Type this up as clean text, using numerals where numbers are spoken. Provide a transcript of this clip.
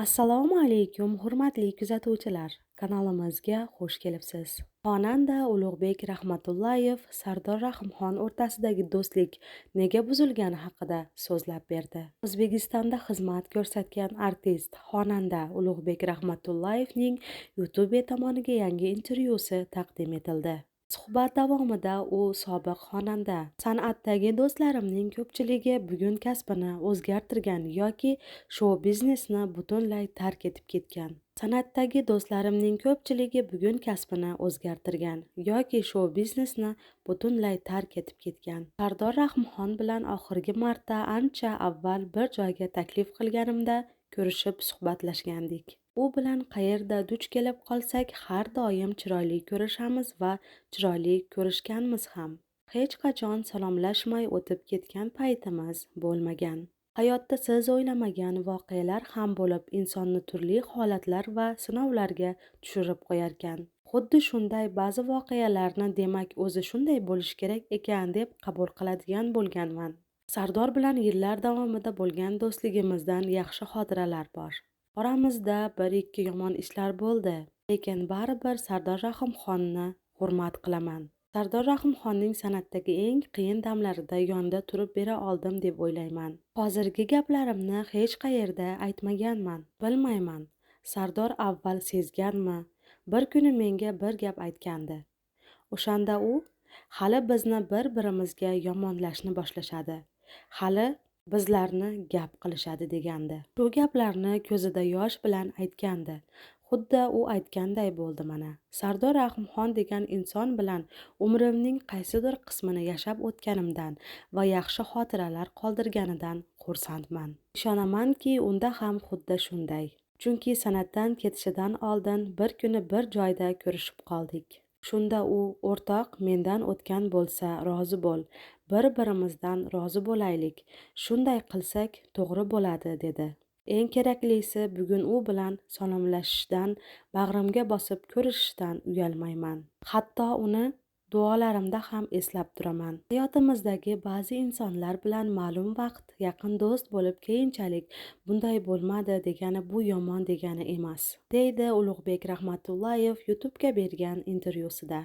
Assalomu alaykum, hurmatli kuzatuvchilar. Kanalimizga xush kelibsiz. Xonanda Ulug'bek Rahmatullayev Sardor Rahimxon o'rtasidagi do'stlik nega buzilgani haqida so'zlab berdi. O'zbekistonda xizmat ko'rsatgan artist, xonanda Ulug'bek Rahmatullayevning YouTube tomoniga yangi intervyusi taqdim etildi. Suhbat davomida u sobiq xonanda, san'atdagi do'stlarimning ko'pchiligi bugun kasbini o'zgartirgan yoki shou-biznesni butunlay tark etib ketgan. San'atdagi do'stlarimning ko'pchiligi bugun kasbini o'zgartirgan yoki shou-biznesni butunlay tark etib ketgan. Sardor Rahimxon bilan oxirgi marta ancha avval bir joyga taklif qilganimda ko'rishib suhbatlashgandik. U bilan qayerda duch kelib qolsak har doim chiroyli ko'rishamiz va chiroyli ko'rishganmiz ham. Hech qachon salomlashmay o'tib ketgan paytimiz bo'lmagan. Hayotda siz o'ylamagan voqealar ham bo'lib, insonni turli holatlar va sinovlarga tushirib qo'yarkan. Xuddi shunday ba'zi voqealarni demak o'zi shunday bo'lishi kerak ekan deb qabul qiladigan bo'lganman. Sardor bilan yillar davomida bo'lgan do'stligimizdan yaxshi xotiralar bor. Oramizda bir-ikki yomon ishlar bo'ldi, lekin baribir Sardor Rahimxonni hurmat qilaman. Sardor Rahimxonning san'atdagi eng qiyin damlarida yonida turib bera oldim deb o'ylayman. Hozirgi gaplarimni hech qayerda aytmaganman, bilmayman. Sardor avval sezganmi? Bir kuni menga bir gap aytgandi. O'shanda u hali bizni bir-birimizga yomonlashni boshlashadi. Hali bizlarni gap qilishadi degandi. Shu gaplarni ko'zida yosh bilan aytgandi. Xuddi u aytganday bo'ldi mana. Sardor Rahimxon degan inson bilan umrimning qaysidir qismini yashab o'tganimdan va yaxshi xotiralar qoldirganidan xursandman. Ishonamanki, unda ham xuddi shunday. Chunki san'atdan ketishidan oldin bir kuni bir joyda ko'rishib qoldik. Shunda u, o'rtoq, mendan o'tgan bo'lsa rozi bo'l, bir-birimizdan rozi bo'laylik, shunday qilsak to'g'ri bo'ladi dedi. Eng keraklisi bugun u bilan salomlashishdan, bag'rimga bosib ko'rishishdan uyalmayman. Hatto uni duolarimda ham eslab turaman. Hayotimizdagi ba'zi insonlar bilan ma'lum vaqt yaqin do'st bo'lib, keyinchalik bunday bo'lmadi degani bu yomon degani emas, deydi Ulug'bek Rahmatullayev YouTube'ga bergan intervyusida.